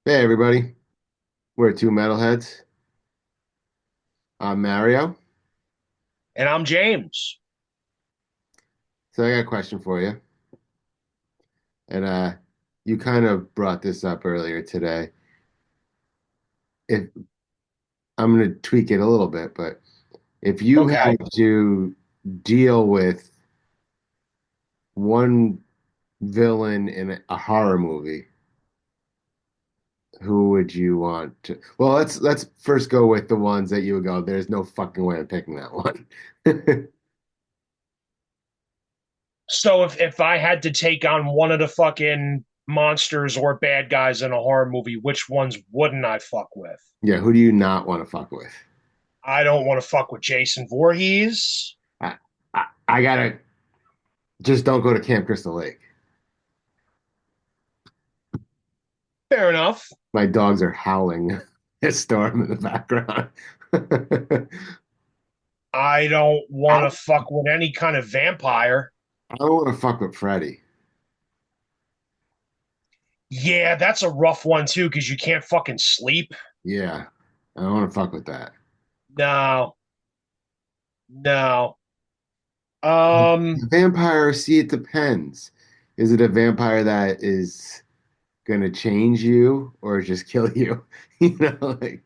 Hey everybody, we're two metalheads. I'm Mario. And I'm James. So I got a question for you. And you kind of brought this up earlier today. If I'm going to tweak it a little bit, but if you Okay. had to deal with one villain in a horror movie, who would you want to? Well, let's first go with the ones that you would go, there's no fucking way I'm picking that one. So if I had to take on one of the fucking monsters or bad guys in a horror movie, which ones wouldn't I fuck with? Yeah, who do you not want to fuck with? I don't want to fuck with Jason Voorhees. I gotta just don't go to Camp Crystal Lake. Fair enough. My dogs are howling a storm in the background. I don't I want to fuck with any kind of vampire. don't want to fuck with Freddy. Yeah, that's a rough one too, because you can't fucking sleep. Yeah, I don't want to fuck with that. No, no. Um, Vampire, see, it depends. Is it a vampire that is gonna change you or just kill you? You know, like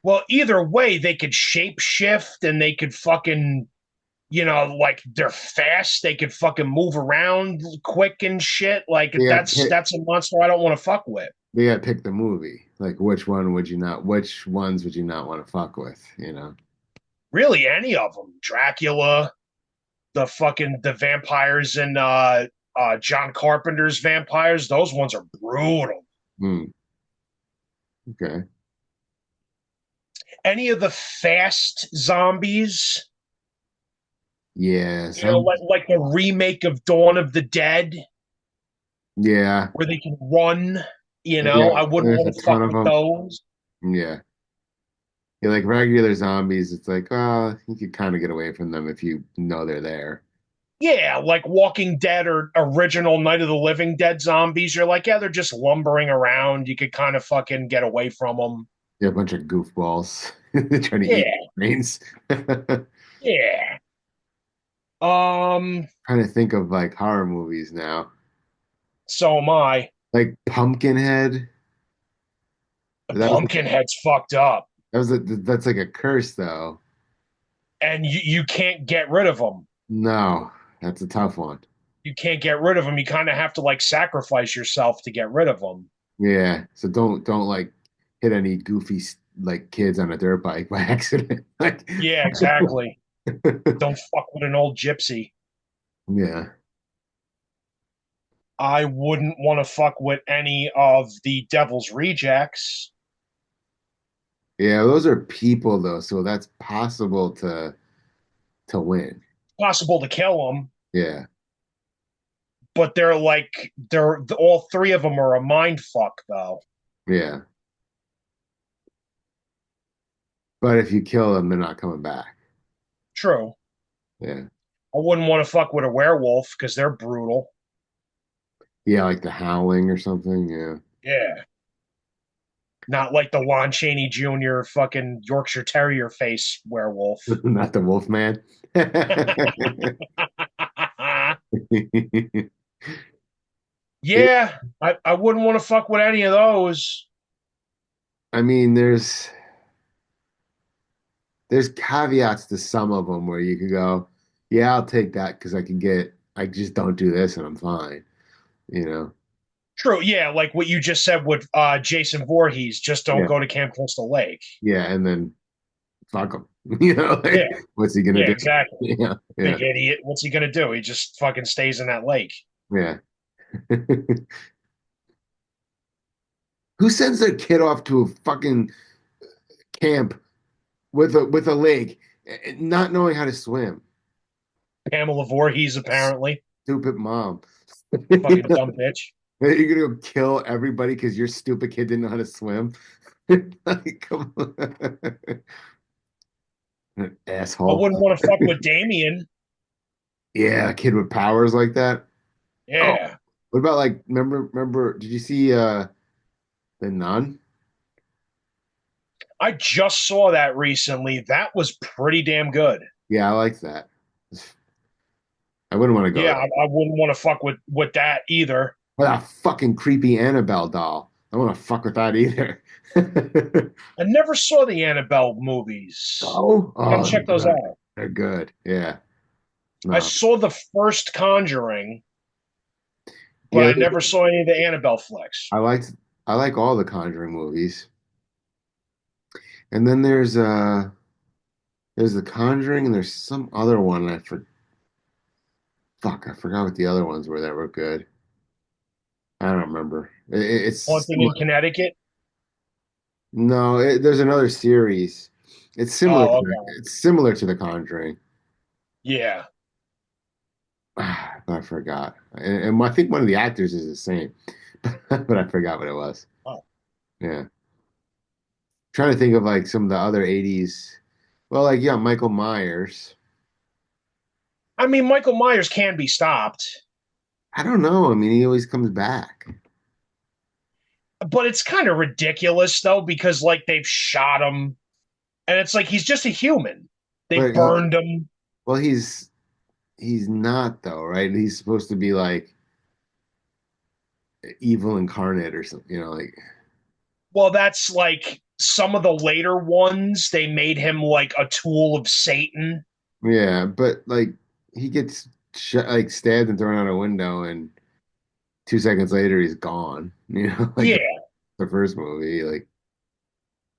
well, either way, they could shape shift and they could fucking like they're fast. They could fucking move around quick and shit. Like they got pick, that's a monster I don't want to fuck with. they got pick the movie. Like which one would you not? Which ones would you not want to fuck with? You know? Really, any of them. Dracula, the vampires in John Carpenter's vampires. Those ones are brutal. Hmm. Okay. Any of the fast zombies. Yeah. Like Some. the remake of Dawn of the Dead, Yeah. where they can run. Yeah. I wouldn't There's a want to fuck ton of with them. those. Yeah. Yeah, like regular zombies, it's like, oh, you could kind of get away from them if you know they're there. Yeah, like Walking Dead or original Night of the Living Dead zombies. You're like, yeah, they're just lumbering around. You could kind of fucking get away from them. Yeah, a bunch of goofballs trying to eat Yeah, brains. Trying yeah. Um, to think of like horror movies now. so am I. Like Pumpkinhead. The That was Pumpkinhead's fucked up, that's like a curse though. and you can't get rid of them. No, that's a tough one. You can't get rid of them. You kind of have to like sacrifice yourself to get rid of them. Yeah, so don't like hit any goofy like kids on a dirt bike by accident. Like, Yeah, exactly. Don't fuck with an old gypsy. yeah. I wouldn't want to fuck with any of the Devil's Rejects. Yeah, those are people though, so that's possible to win. Possible to kill them, Yeah, but they're all three of them are a mind fuck though. yeah. But if you kill them, they're not coming back. True. Yeah, I wouldn't want to fuck with a werewolf because they're brutal. yeah, like the Howling or something. Yeah, Yeah. Not like the Lon Chaney Jr. fucking Yorkshire Terrier face werewolf. not the Wolfman. It, Yeah, I wouldn't want to fuck with any of those. I mean, there's caveats to some of them where you could go, yeah, I'll take that because I just don't do this and I'm fine. You know. True, yeah, like what you just said with Jason Voorhees, just don't Yeah, go to Camp Crystal Lake. yeah, and then fuck him. You know, Yeah, like what's he gonna yeah, do? exactly. Yeah, yeah, Big idiot. What's he gonna do? He just fucking stays in that lake. yeah. Who sends their kid off to a fucking camp with a lake, not knowing how to swim? Pamela Voorhees, apparently. Stupid mom. Fucking dumb bitch. You're gonna go kill everybody because your stupid kid didn't know how to swim. Like, come on. An I asshole. wouldn't want to fuck with Damien. Yeah, a kid with powers like that. Oh, Yeah. what about like remember did you see The Nun. I just saw that recently. That was pretty damn good. Yeah, I like that. I wouldn't want to go Yeah, there. I wouldn't want to fuck with that either. What a fucking creepy Annabelle doll. I don't want to fuck with that either. I never saw the Annabelle movies. Oh, Gotta oh, they're check those good. out. They're good. Yeah. I No. saw the first Conjuring, but Yeah, I never saw any of the Annabelle flicks. I liked I like all the Conjuring movies. And then there's the Conjuring and there's some other one I forgot what the other ones were that were good. I don't remember. It's Haunting in Connecticut. no, there's another series. Oh, okay. It's similar to The Conjuring. Yeah. I forgot. And I think one of the actors is the same, but I forgot what it was. Oh. Yeah. Trying to think of like some of the other 80s. Well, like yeah, Michael Myers. I mean, Michael Myers can be stopped, I don't know. I mean, he always comes back. but it's kind of ridiculous though because like they've shot him, and it's like he's just a human. They But burned him. well, he's not though, right? He's supposed to be like evil incarnate or something, like Well, that's like some of the later ones. They made him like a tool of Satan. yeah, but like he gets like stabbed and thrown out a window and 2 seconds later he's gone, like Yeah. the first movie, like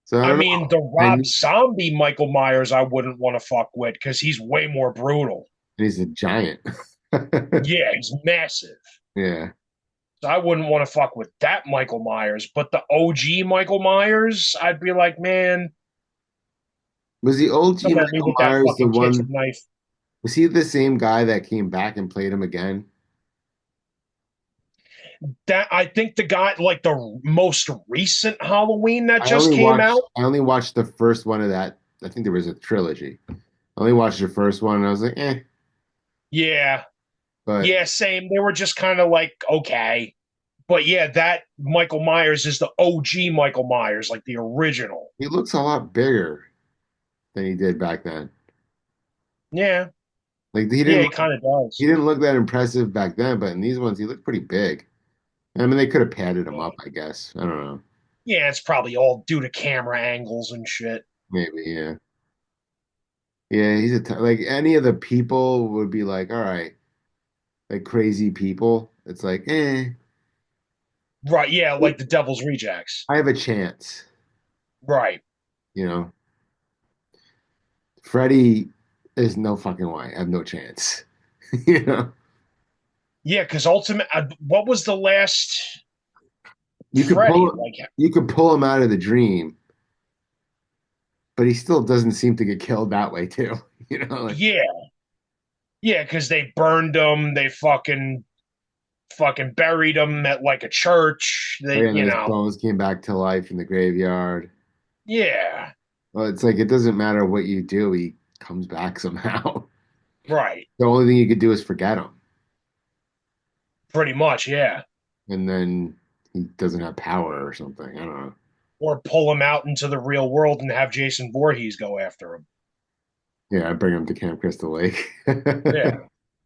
so I I don't mean, know. the Rob And Zombie Michael Myers, I wouldn't want to fuck with because he's way more brutal. he's a giant. Yeah, he's massive. Yeah. So I wouldn't want to fuck with that Michael Myers. But the OG Michael Myers, I'd be like, man, Was the OG come at me Michael with that Myers the fucking kitchen one? knife. Was he the same guy that came back and played him again? That I think the guy, like the most recent Halloween that just came out. I only watched the first one of that. I think there was a trilogy. I only watched the first one and I was like, eh. Yeah, But yeah, same. They were just kind of like okay, but yeah, that Michael Myers is the OG Michael Myers, like the original. he looks a lot bigger than he did back then. Yeah, Like yeah, he kind of he does. didn't look that impressive back then, but in these ones he looked pretty big. I mean, they could have padded him up, I guess. I don't know. Yeah, it's probably all due to camera angles and shit. Maybe, yeah. Yeah, like any of the people would be like, all right, like crazy people. It's like, Right, yeah, like the Devil's Rejects. I have a chance, Right. you know. Freddy is no fucking way. I have no chance. You know, Yeah, because ultimate. What was the last you could Freddy? pull Like, you could pull him out of the dream, but he still doesn't seem to get killed that way too. Like yeah, yeah, because they burned him. They fucking buried him at like a church. oh, They, yeah, and his bones came back to life in the graveyard. yeah, Well, it's like it doesn't matter what you do, he comes back somehow. right, The only thing you could do is forget him, pretty much, yeah, and then he doesn't have power or something. I don't know. or pull him out into the real world and have Jason Voorhees go after him. Yeah, I bring him to Camp Crystal Lake. Yeah,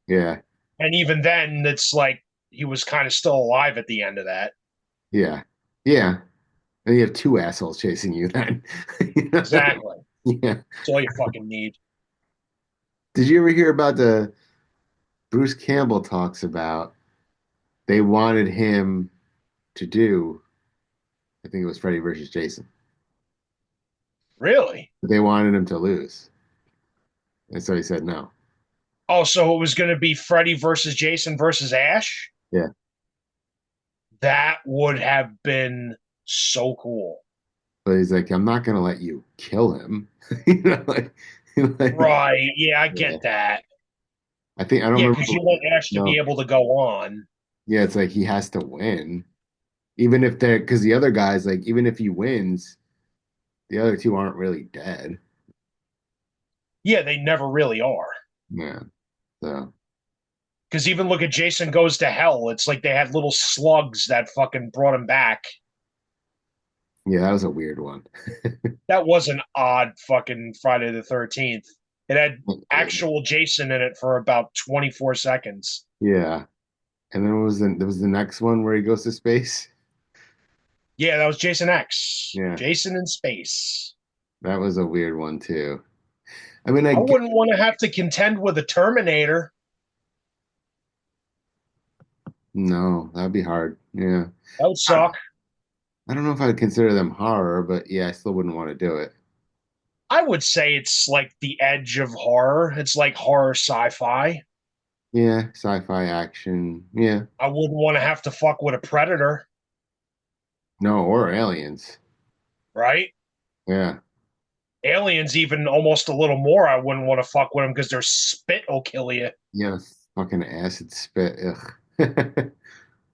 Yeah, and even then, it's like he was kind of still alive at the end of that. yeah, yeah. And you have two assholes chasing you then. You know? Exactly. Yeah. That's all you fucking need. Did you ever hear about the Bruce Campbell talks about they wanted him to do, I think it was Freddy versus Jason, Really? but they wanted him to lose. And so he said no. Oh, so it was going to be Freddy versus Jason versus Ash? Yeah. That would have been so cool. But he's like, I'm not going to let you kill him. Like, Right. Yeah, I yeah. get that. I don't Yeah, remember. because you want Ash to be No. able to go on. Yeah, it's like he has to win. Even if they're, because the other guys, like, even if he wins, the other two aren't really dead. Yeah, they never really are. Yeah. So, Because even look at Jason Goes to Hell. It's like they had little slugs that fucking brought him back. Yeah, that was a weird one. That was an odd fucking Friday the 13th. It had actual Jason in it for about 24 seconds. Yeah. And then there was the next one where he goes to space. Yeah, that was Jason X. Yeah, Jason in space. that was a weird one too. I mean, I I get, wouldn't want to have to contend with a Terminator. no, that'd be hard. Yeah. That would suck. I don't know if I'd consider them horror, but yeah, I still wouldn't want to do it. I would say it's like the edge of horror. It's like horror sci-fi. Yeah, sci-fi action. Yeah. I wouldn't want to have to fuck with a predator, No, or aliens. right? Yeah. Aliens, even almost a little more. I wouldn't want to fuck with them because their spit will kill you. Yeah, fucking acid spit. Ugh.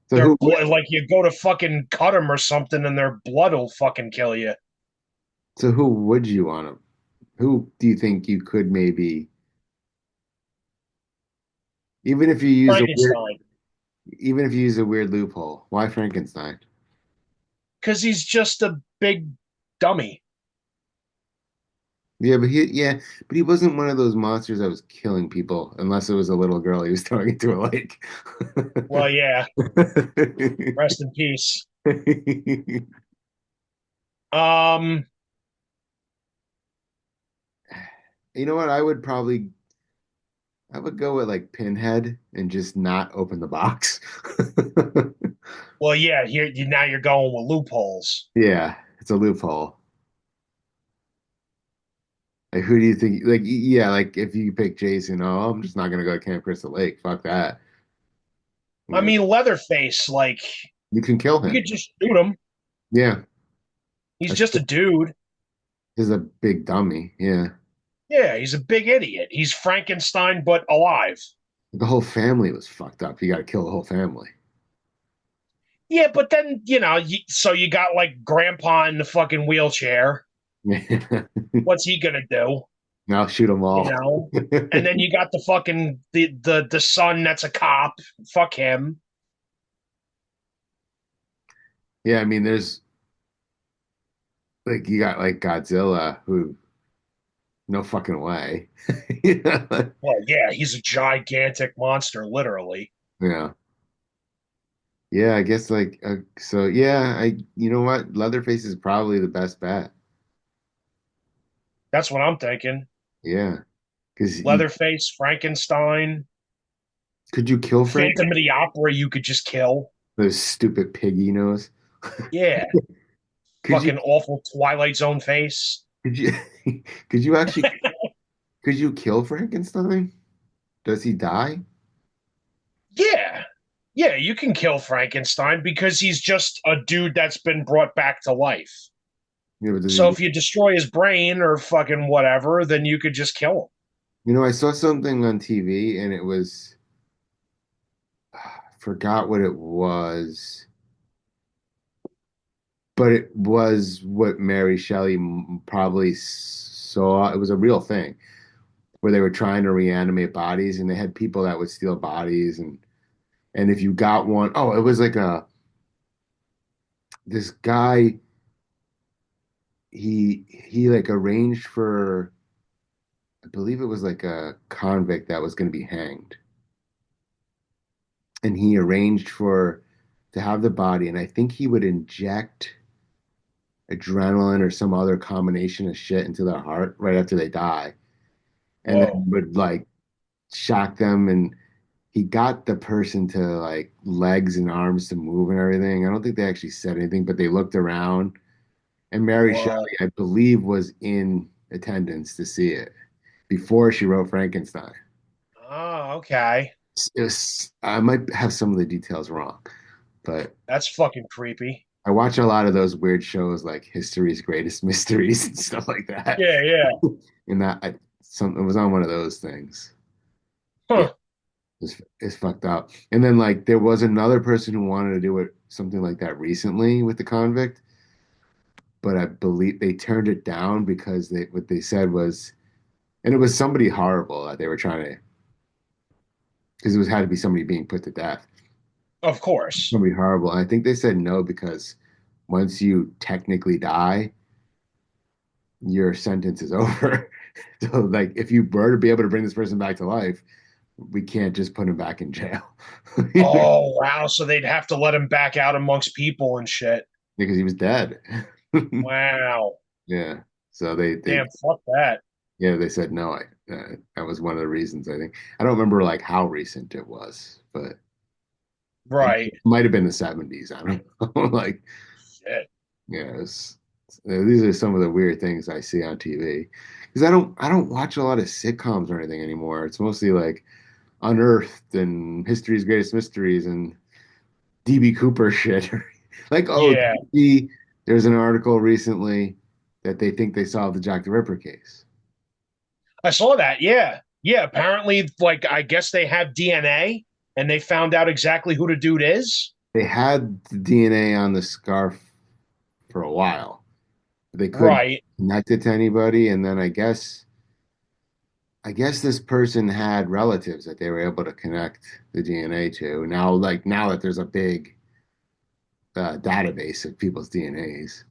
So Their who blood, like you go to fucking cut them or something, and their blood will fucking kill you. so who would you want to who do you think you could maybe even if you use a weird Frankenstein, even if you use a weird loophole, why Frankenstein? because he's just a big dummy. But he wasn't one of those monsters that was killing people unless it was a little girl he was throwing into a lake. Well, yeah, rest in peace. Um, You know what? I would go with like Pinhead and just not open the box. well, yeah, now you're going with loopholes. Yeah, it's a loophole. Like, who do you think? Like, yeah, like if you pick Jason, oh, I'm just not gonna go to Camp Crystal Lake. Fuck that. I Yeah, mean, Leatherface, like you can kill you him. could just shoot him. Yeah, He's that's just a dude. he's a big dummy. Yeah, Yeah, he's a big idiot. He's Frankenstein, but alive. the whole family was fucked up. You got to kill the whole family. Yeah, but then so you got like Grandpa in the fucking wheelchair. What's he gonna do? Now shoot them You all. know? And then you got the fucking the son that's a cop. Fuck him. Yeah, I mean, there's like you got like Godzilla, who no fucking way. Yeah, Well, yeah, he's a gigantic monster, literally. yeah, yeah. I guess like so. Yeah, I you know what? Leatherface is probably the best bet. That's what I'm thinking. Yeah, because you Leatherface, Frankenstein, could you kill Frank? Phantom of the Opera, you could just kill. Those stupid piggy nose. Yeah, Could you fucking awful Twilight Zone face. could you could you actually could you kill Frankenstein? Does he die? Yeah, yeah, you can kill Frankenstein because he's just a dude that's been brought back to life. Yeah, but does So he? if you destroy his brain or fucking whatever, then you could just kill him. You know, I saw something on TV and it was forgot what it was, but it was what Mary Shelley probably saw. It was a real thing where they were trying to reanimate bodies and they had people that would steal bodies and if you got one, oh, it was like a this guy he like arranged for I believe it was like a convict that was going to be hanged and he arranged for to have the body and I think he would inject adrenaline or some other combination of shit into their heart right after they die and then Whoa. would like shock them and he got the person to like legs and arms to move and everything. I don't think they actually said anything, but they looked around and Mary Shelley, Whoa. I believe, was in attendance to see it before she wrote Frankenstein. Oh, okay. I might have some of the details wrong, but That's fucking creepy. I watch a lot of those weird shows like History's Greatest Mysteries and stuff like that. Yeah, yeah. And it was on one of those things. Yeah, Huh. it's fucked up. And then like there was another person who wanted to do it something like that recently with the convict, but I believe they turned it down because they what they said was, and it was somebody horrible that they were trying to, because it was had to be somebody being put to death, Of course. somebody horrible. And I think they said no because once you technically die, your sentence is over. So, like, if you were to be able to bring this person back to life, we can't just put him back in jail Oh wow, so they'd have to let him back out amongst people and shit. because he was dead. Wow. Yeah. So they Damn, fuck that. yeah, they said no. That was one of the reasons, I think. I don't remember like how recent it was, but it Right. might have been the 70s. I don't know. Like, Shit. yeah, these are some of the weird things I see on TV because I don't watch a lot of sitcoms or anything anymore. It's mostly like Unearthed and History's Greatest Mysteries and DB Cooper shit. Like, oh, Yeah. there's an article recently that they think they solved the Jack the Ripper case. I saw that. Yeah. Yeah. Apparently, like, I guess they have DNA and they found out exactly who the dude is. They had the DNA on the scarf for a while. They couldn't Right. connect it to anybody, and then I guess this person had relatives that they were able to connect the DNA to. Now, like now that there's a big database of people's DNAs,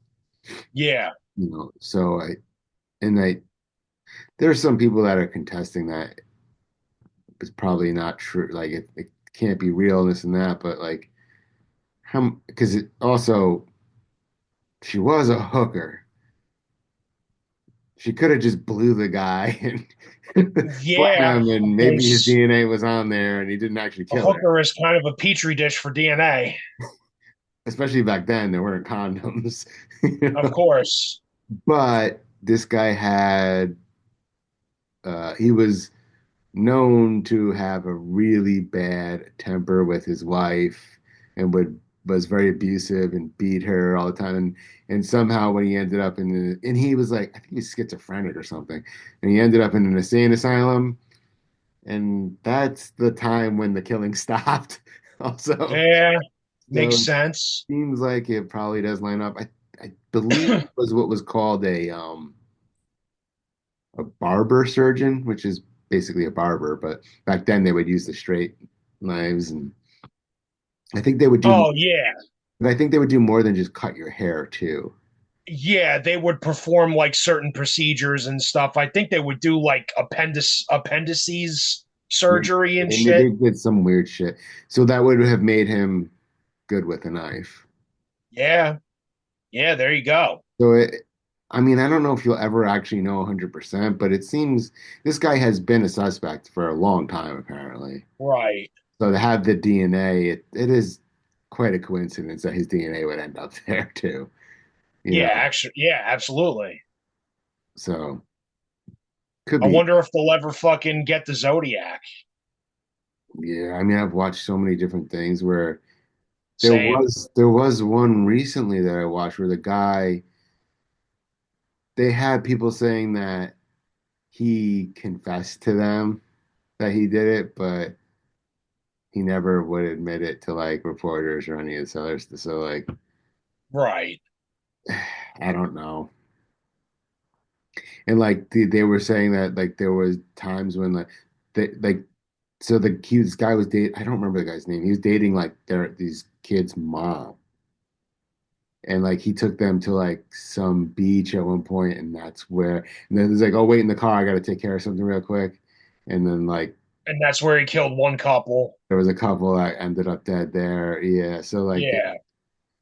Yeah. so and I there's some people that are contesting that it's probably not true. Like it can't be real, and this and that. But like how? Because it also she was a hooker. She could have just blew the guy and Yeah. blam, and maybe his Because DNA was on there, and he didn't actually a kill her. hooker is kind of a petri dish for DNA. Especially back then, there weren't condoms. you Of know? course. But this guy he was known to have a really bad temper with his wife and was very abusive and beat her all the time. And somehow when he ended up and he was like, I think he's schizophrenic or something. And he ended up in an insane asylum. And that's the time when the killing stopped. Also, Yeah. Makes so it sense. seems like it probably does line up. I believe it was what was called a barber surgeon, which is basically a barber, but back then they would use the straight knives, and I think they would do. Oh, yeah. I think they would do more than just cut your hair too. Yeah, they would perform like certain procedures and stuff. I think they would do like appendices Yeah. surgery and They shit. did some weird shit, so that would have made him good with a knife. Yeah. Yeah, there you go. So I mean, I don't know if you'll ever actually know 100%, but it seems this guy has been a suspect for a long time, apparently. Right. So to have the DNA, it is quite a coincidence that his DNA would end up there too. You Yeah, know, actually, yeah, absolutely. so could I be. wonder if they'll ever fucking get the Zodiac. Yeah, I mean, I've watched so many different things where Same. there was one recently that I watched where the guy they had people saying that he confessed to them that he did it, but he never would admit it to like reporters or any of this other stuff. So like, Right. I don't know. And like they were saying that like there was times when like like so this guy was dating I don't remember the guy's name. He was dating like these kids' mom. And like he took them to like some beach at one point, and that's where and then he's like, oh wait in the car, I gotta take care of something real quick. And then like And that's where he killed one couple. there was a couple that ended up dead there. Yeah. So like Yeah.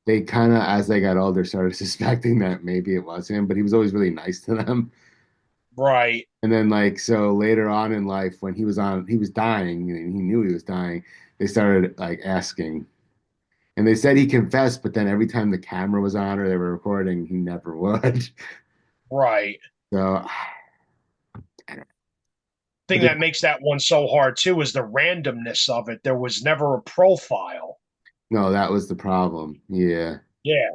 they kind of as they got older started suspecting that maybe it was him, but he was always really nice to them. Right. And then like so later on in life when he was dying and he knew he was dying, they started like asking. And they said he confessed, but then every time the camera was on or they were recording, he never would. Right. So I don't but Thing that makes that one so hard too is the randomness of it. There was never a profile. no, that was the problem. Yeah. Yeah.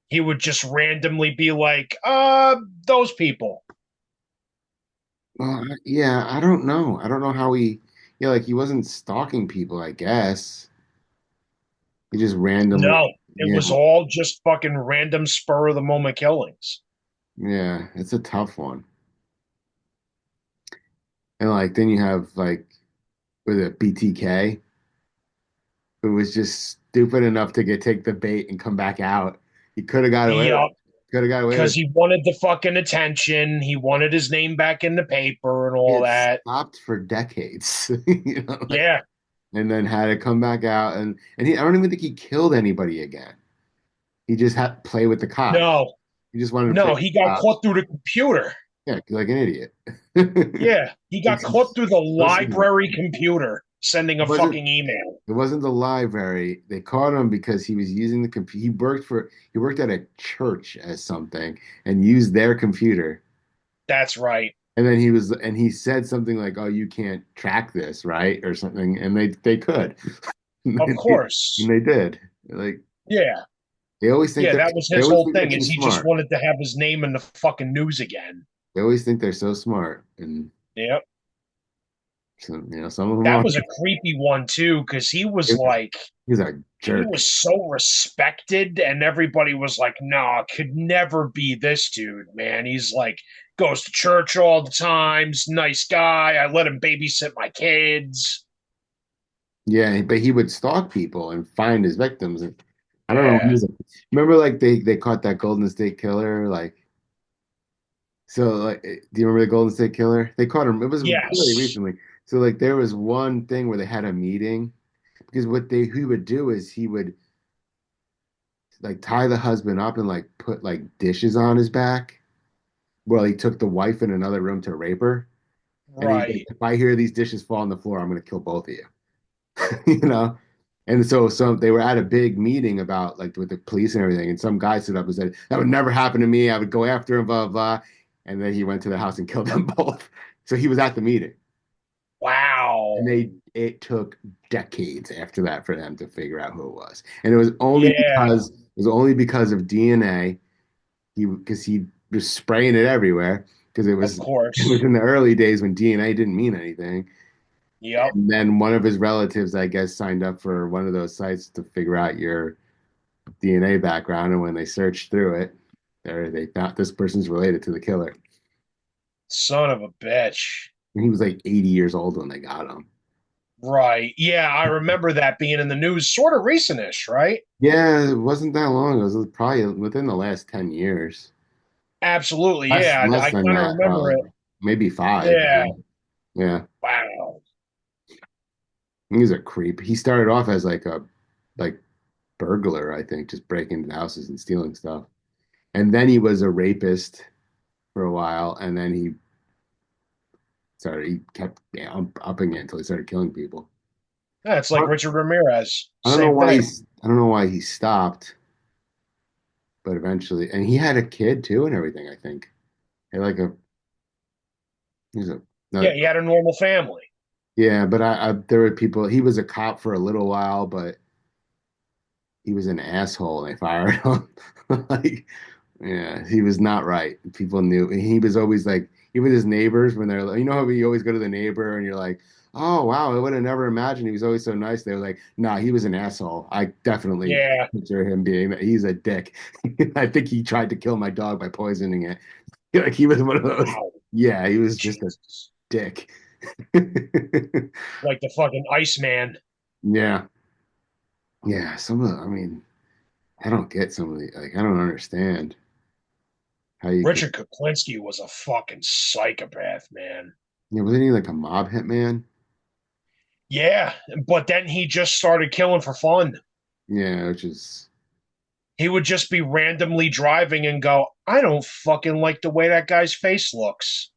He would just randomly be like, those people. Well, yeah, I don't know. I don't know how yeah, like he wasn't stalking people, I guess. He just randomly, No, it yeah, was all just fucking random spur of the moment killings. yeah, it's a tough one. And like then you have like with it BTK, who was just stupid enough to take the bait and come back out. He could have got away with Yup. it. Could have got away with Because it. he wanted the fucking attention. He wanted his name back in the paper and He all had that. stopped for decades, like, Yeah. and then had to come back out and I don't even think he killed anybody again. He just had to play with the cops. No. He just wanted to play No, with he the got cops. caught through the computer. Yeah, like an idiot. Yeah. He got caught through the So smart. library computer sending It a wasn't fucking email. it wasn't the library. They caught him because he was using the computer. He worked at a church as something and used their computer. That's right. And then he said something like, "Oh, you can't track this, right?" or something. And they could. Of And course. they did. Like Yeah. they always think Yeah, they're that was they his always whole think they're thing too is he just smart. wanted to have his name in the fucking news again. They always think they're so smart, and Yep. some of them That are. was a creepy one too, because He's a he jerk. was so respected and everybody was like, nah, could never be this dude, man. He's like goes to church all the times, nice guy. I let him babysit my kids. Yeah, but he would stalk people and find his victims. And I don't know. He Yeah. was remember like they caught that Golden State Killer. Like so, like do you remember the Golden State Killer? They caught him. It was really Yes. recently. So like there was one thing where they had a meeting because what they he would do is he would like tie the husband up and like put like dishes on his back. Well, he took the wife in another room to rape her, and he's like, Right. if I hear these dishes fall on the floor, I'm gonna kill both of you. you know. And so they were at a big meeting about like with the police and everything, and some guy stood up and said, "That would never happen to me. I would go after him, blah blah." And then he went to the house and killed them both. So he was at the meeting, and Wow. it took decades after that for them to figure out who it was. And Yeah, it was only because of DNA. Because he was spraying it everywhere because of it was course. in the early days when DNA didn't mean anything. Yep. And then one of his relatives, I guess, signed up for one of those sites to figure out your DNA background. And when they searched through it, they found this person's related to the killer. Son of a bitch. And he was like 80 years old when they got him. Right. Yeah, I remember that being in the news sort of recentish, right? Yeah, it wasn't that long. It was probably within the last 10 years. Absolutely. Yeah, I Less than kind of that, remember probably. it. Maybe five. Yeah. Yeah. Wow. He was a creep. He started off as like burglar, I think, just breaking into houses and stealing stuff. And then he was a rapist for a while, and then he kept upping it until he started killing people. Yeah, it's I like Richard Ramirez. don't know Same why thing. I don't know why he stopped, but eventually, and he had a kid too and everything, I think. He had like a he's a Yeah, another he had a normal family. yeah, but I there were people he was a cop for a little while, but he was an asshole and they fired him. Like yeah, he was not right. People knew. And he was always like, even his neighbors, when they're like, you know how you always go to the neighbor and you're like, oh, wow, I would have never imagined he was always so nice. They were like, nah, he was an asshole. I definitely Yeah. picture him being that. He's a dick. I think he tried to kill my dog by poisoning it. Like he was one of those. Wow. Yeah, he was just a Jesus. dick. Like the fucking Iceman. Yeah. Yeah. I mean, I don't get some of the, like, I don't understand how you could, Richard Kuklinski was a fucking psychopath, man. wasn't he like a mob hitman? Yeah, but then he just started killing for fun. Yeah, which is He would just be randomly driving and go, I don't fucking like the way that guy's face looks.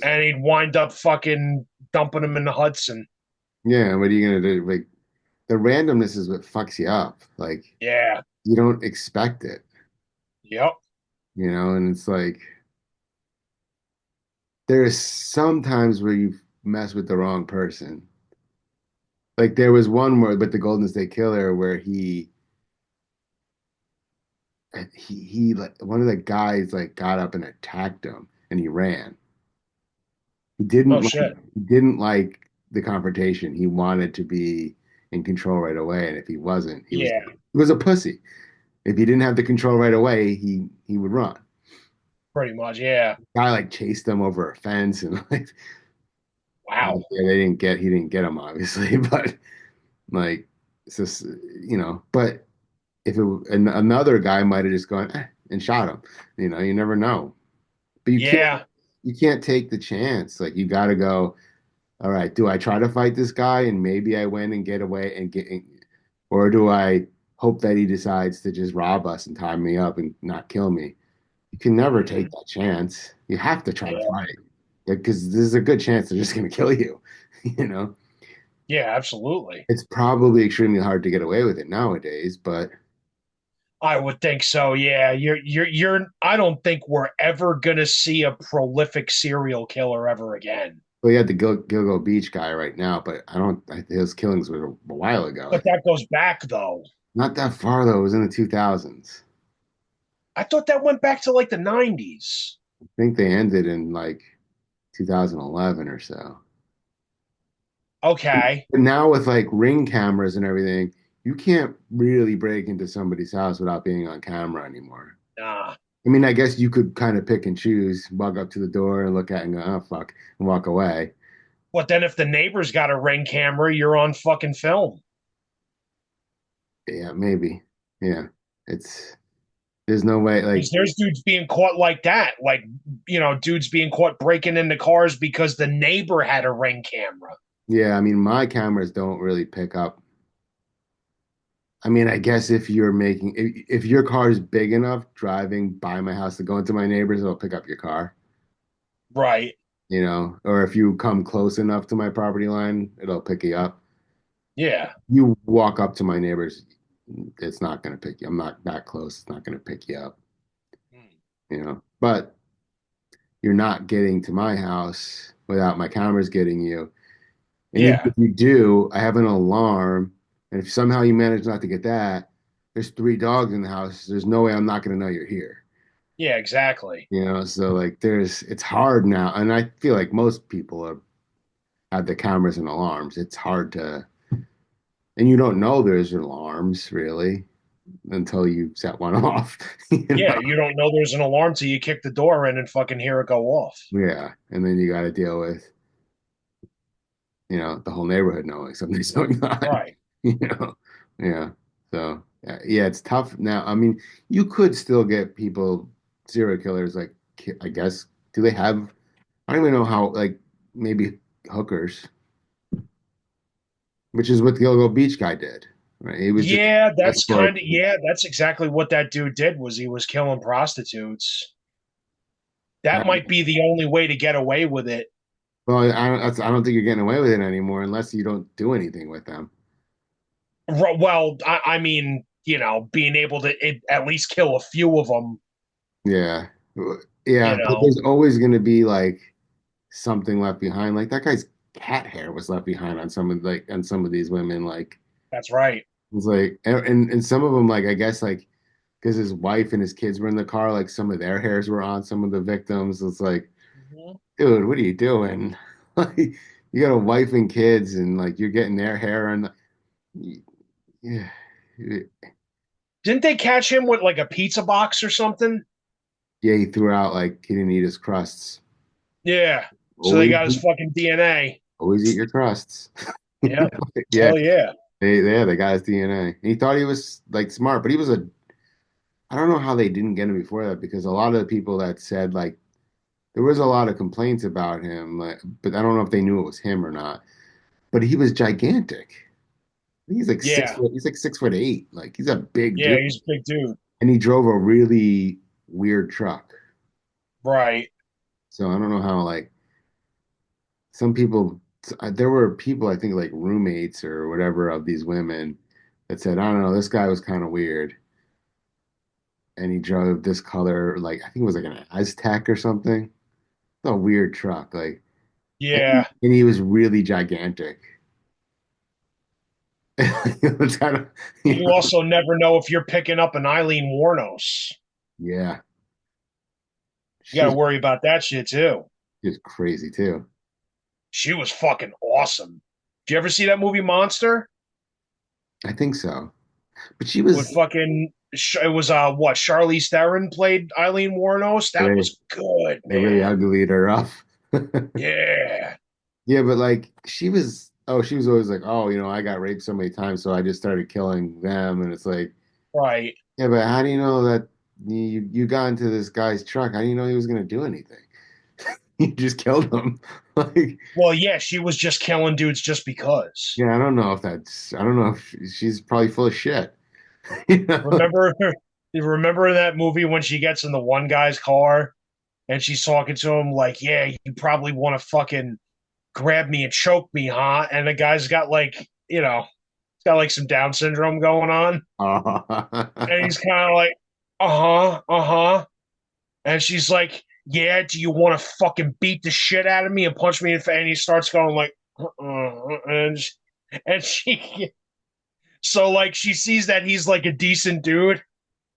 And he'd wind up fucking dumping him in the Hudson. yeah. What are you gonna do? Like the randomness is what fucks you up. Like Yeah. you don't expect it, Yep. and it's like there is some times where you mess with the wrong person. Like there was one where with the Golden State Killer where he like one of the guys like got up and attacked him and he ran. Oh shit. He didn't like the confrontation. He wanted to be in control right away, and if he wasn't, Yeah, he was a pussy. If he didn't have the control right away, he would run. pretty much. Yeah. Guy like chased them over a fence and like Wow. yeah, he didn't get him obviously, but like it's just but if it and another guy might have just gone and shot him. You never know. But Yeah. you can't take the chance. Like you got to go. All right, do I try to fight this guy and maybe I win and get away and or do I hope that he decides to just rob us and tie me up and not kill me? You can never take Mhm. that chance. You have to try to Yeah. fight because there's a good chance they're just going to kill you. You know, Yeah, absolutely. it's probably extremely hard to get away with it nowadays, but I would think so. Yeah, you're. I don't think we're ever gonna see a prolific serial killer ever again. we had the Gilgo Beach guy right now, but I don't. His killings were a while ago. But that goes back though. Not that far though. It was in the 2000s. I thought that went back to like the 90s. I think they ended in like 2011 or so. Okay. But now with like ring cameras and everything, you can't really break into somebody's house without being on camera anymore. Nah. I mean, I guess you could kind of pick and choose, walk up to the door and look at it and go, oh, fuck, and walk away. But then if the neighbor's got a ring camera, you're on fucking film. Yeah, maybe. Yeah. It's, there's no way, like, Because there's dudes being caught like that. Like, dudes being caught breaking into cars because the neighbor had a ring camera. yeah, I mean, my cameras don't really pick up. I mean, I guess if your car is big enough driving by my house to go into my neighbor's, it'll pick up your car, Right. or if you come close enough to my property line, it'll pick you up. Yeah. You walk up to my neighbor's, it's not going to pick you. I'm not that close. It's not going to pick you up, but you're not getting to my house without my cameras getting you. And even Yeah. if you do, I have an alarm. And if somehow you manage not to get that, there's three dogs in the house. There's no way I'm not going to know you're here. Yeah, exactly. So like it's hard now. And I feel like most people have the cameras and alarms. It's hard to, and you don't know there's alarms really until you set one off. You Yeah, know? you don't know there's an alarm till you kick the door in and fucking hear it go off. Yeah. And then you got to deal with, the whole neighborhood knowing something's going on, Right. you know? Yeah. So, yeah, it's tough now. I mean, you could still get people, serial killers, like, I guess, do they have, I don't even know how, like, maybe hookers, which is what the Gilgo Beach guy did, right? He was just Yeah, escort. that's exactly what that dude did was he was killing prostitutes. That might be the only way to get away with it. Well, I don't think you're getting away with it anymore unless you don't do anything with them. Well, I mean, being able to at least kill a few of them, Yeah. you Yeah. But know. there's always going to be like something left behind. Like that guy's cat hair was left behind on some of these women. Like That's right. it's like, and some of them, like, I guess, like, because his wife and his kids were in the car, like some of their hairs were on some of the victims. It's like, Mhm. dude, what are you doing? Like, you got a wife and kids, and like you're getting their hair, and yeah, Didn't they catch him with like a pizza box or something? yeah, he threw out like he didn't eat his crusts. Yeah. So they Always, got his fucking DNA. always eat your crusts. Yeah. Yeah, Hell yeah. they got his DNA. He thought he was like smart, but he was a. I don't know how they didn't get him before that because a lot of the people that said like there was a lot of complaints about him, like, but I don't know if they knew it was him or not. But he was gigantic. He's like six Yeah. foot. He's like 6'8". Like he's a big Yeah, dude, he's a big dude. and he drove a really weird truck. Right. So I don't know how like some people. There were people I think like roommates or whatever of these women that said, I don't know, this guy was kind of weird, and he drove this color like I think it was like an Aztec or something. A weird truck, like, Yeah. and he was really gigantic. It's kind of, you You also never know if you're picking up an Eileen Warnos. yeah, You got to she's worry about that shit too. just crazy too. She was fucking awesome. Did you ever see that movie Monster I think so, but she with was fucking? It was what Charlize Theron played Eileen Warnos. That they was good, they really man. uglied her up. Yeah. Yeah, but like she was always like, oh, I got raped so many times, so I just started killing them, and it's like, Right. Yeah, but how do you know that you got into this guy's truck? How do you know he was gonna do anything? You just killed him. Like, Well, yeah, she was just killing dudes just because. yeah, I don't know if that's, I don't know if she's probably full of shit. You know? Remember, you remember that movie when she gets in the one guy's car and she's talking to him like, "Yeah, you probably want to fucking grab me and choke me, huh?" And the guy's got like, he's got like some Down syndrome going on, and Oh. he's kind of like, "Uh huh, uh huh," and she's like, "Yeah, do you want to fucking beat the shit out of me and punch me in the face?" And he starts going like, and she, so like she sees that he's like a decent dude.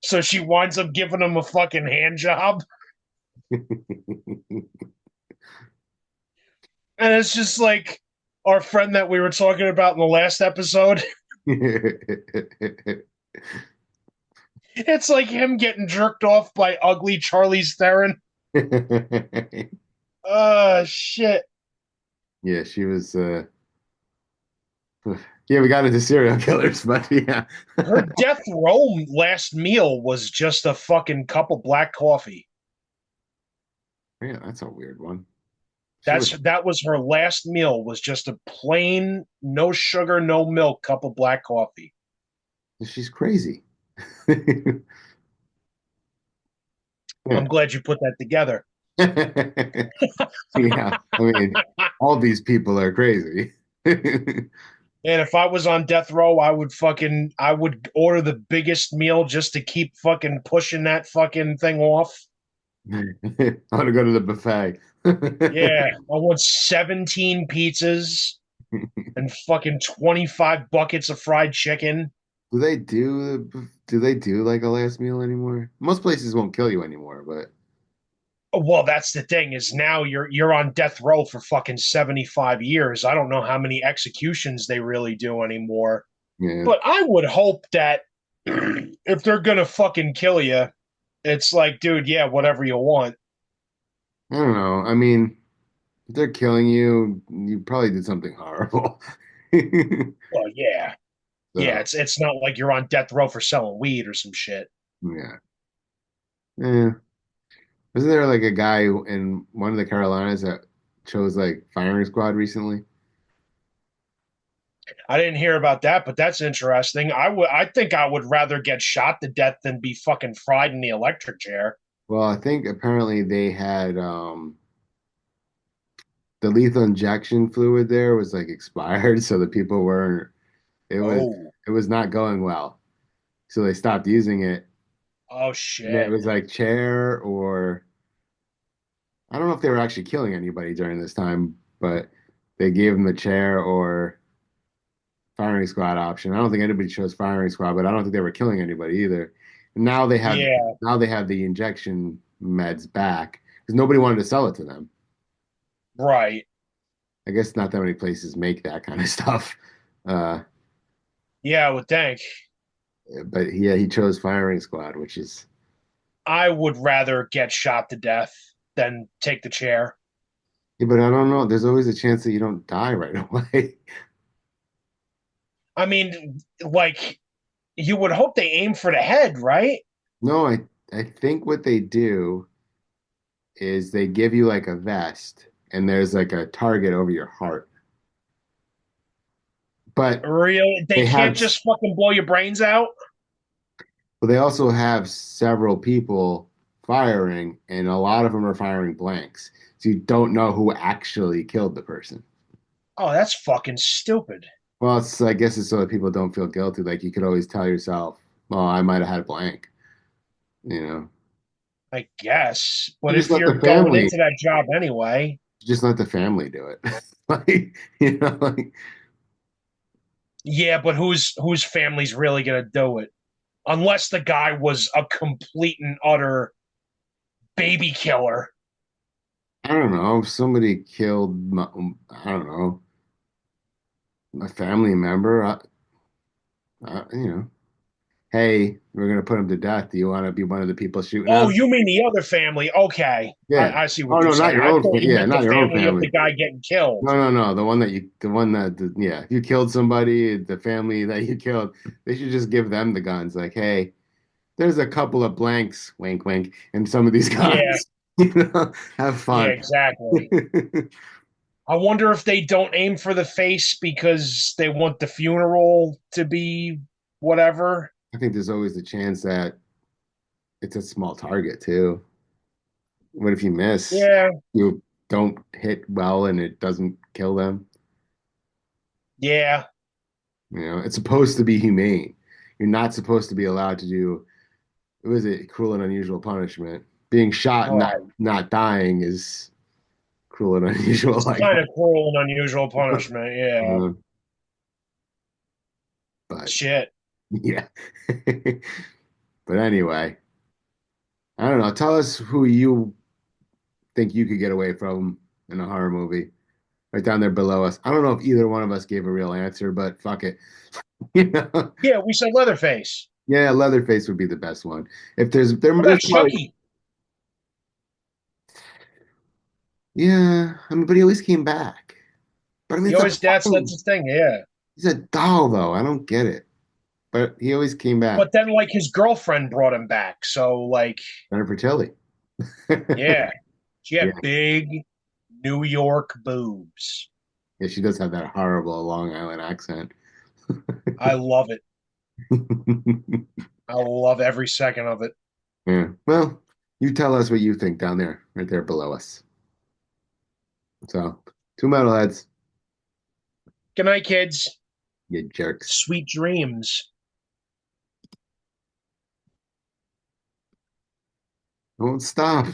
So she winds up giving him a fucking hand job. And it's just like our friend that we were talking about in the last episode. It's like him getting jerked off by ugly Charlize Theron. Shit. Yeah, she was yeah, we got into serial killers, but yeah. Her death row last meal was just a fucking cup of black coffee. Yeah, that's a weird one. She was That was her last meal was just a plain, no sugar, no milk cup of black coffee. she's crazy. I'm Yeah. glad you put that together. Yeah. I mean, all these people are crazy. And if I was on death row, I would order the biggest meal just to keep fucking pushing that fucking thing off. I want to go to the buffet. Yeah, I want 17 pizzas and fucking 25 buckets of fried chicken. Do they do like a last meal anymore? Most places won't kill you anymore, but Well, that's the thing is now you're on death row for fucking 75 years. I don't know how many executions they really do anymore. yeah. But I would hope that if they're gonna fucking kill you, it's like, dude, yeah, whatever you want. I don't know. I mean, if they're killing you, you probably did something horrible. Well, yeah. Yeah, So, it's not like you're on death row for selling weed or some shit. yeah. Yeah. Wasn't there like a guy in one of the Carolinas that chose like firing squad recently? I didn't hear about that, but that's interesting. I think I would rather get shot to death than be fucking fried in the electric chair. Well, I think apparently they had the lethal injection fluid there was like expired, so the people weren't it was Oh, it was not going well. So they stopped using it. oh And it shit. was like chair or I don't know if they were actually killing anybody during this time, but they gave them the chair or firing squad option. I don't think anybody chose firing squad, but I don't think they were killing anybody either. And Yeah, now they have the injection meds back because nobody wanted to sell it to them. right. I guess not that many places make that kind of stuff. Uh, Yeah, I would think. but yeah, he chose firing squad, which is I would rather get shot to death than take the chair. yeah, but I don't know. There's always a chance that you don't die right away. I mean, like you would hope they aim for the head, right? No, I think what they do is they give you like a vest and there's like a target over your heart. But Really? They they can't have just fucking blow your brains out? but they also have several people firing and a lot of them are firing blanks. So you don't know who actually killed the person. Oh, that's fucking stupid. Well, I guess it's so that people don't feel guilty. Like you could always tell yourself, "Well, I might have had a blank," you know. I guess. You But just if let you're the going family, into that job anyway, just let the family do it. Like, like yeah, but whose family's really gonna do it? Unless the guy was a complete and utter baby killer. I don't know. If somebody killed I don't know, a family member, you know. hey, we're gonna put him to death. Do you want to be one of the people shooting Oh, him? you mean the other family? Okay, Yeah. I see Oh what you're no, not saying. your I own. thought you Yeah, meant the not your own family of the family. guy getting killed. No, no, no. Yeah. If you killed somebody, the family that you killed, they should just give them the guns. Like, hey, there's a couple of blanks, wink, wink, in some of these Yeah, guns. Have yeah, fun. exactly. I I wonder if they don't aim for the face because they want the funeral to be whatever. think there's always the chance that it's a small target too. What if you miss? Yeah, You don't hit well and it doesn't kill them. yeah. It's supposed to be humane. You're not supposed to be allowed to do, what was it, cruel and unusual punishment. Being shot and not Oh, not dying is cruel and unusual, it's I kind of guess. cruel and unusual punishment. Yeah. Uh, but Shit. yeah. But anyway, I don't know. Tell us who you think you could get away from in a horror movie. Right down there below us. I don't know if either one of us gave a real answer, but fuck it. You know? Yeah, we said Leatherface. Yeah, Leatherface would be the best one. If What there's about probably, Chucky? yeah, I mean, but he always came back. But I mean, He it's a always that's fucking, his thing. Yeah. he's a doll though. I don't get it. But he always came back. But then, like, his girlfriend brought him back. So, like, Jennifer Tilly. yeah, she Yeah, had big New York boobs. yeah, she does have that horrible Long Island accent. I love it. I love every second of it. Yeah. Well, you tell us what you think down there, right there below us. So, two metalheads, Good night, kids. you jerks. Sweet dreams. Don't stop.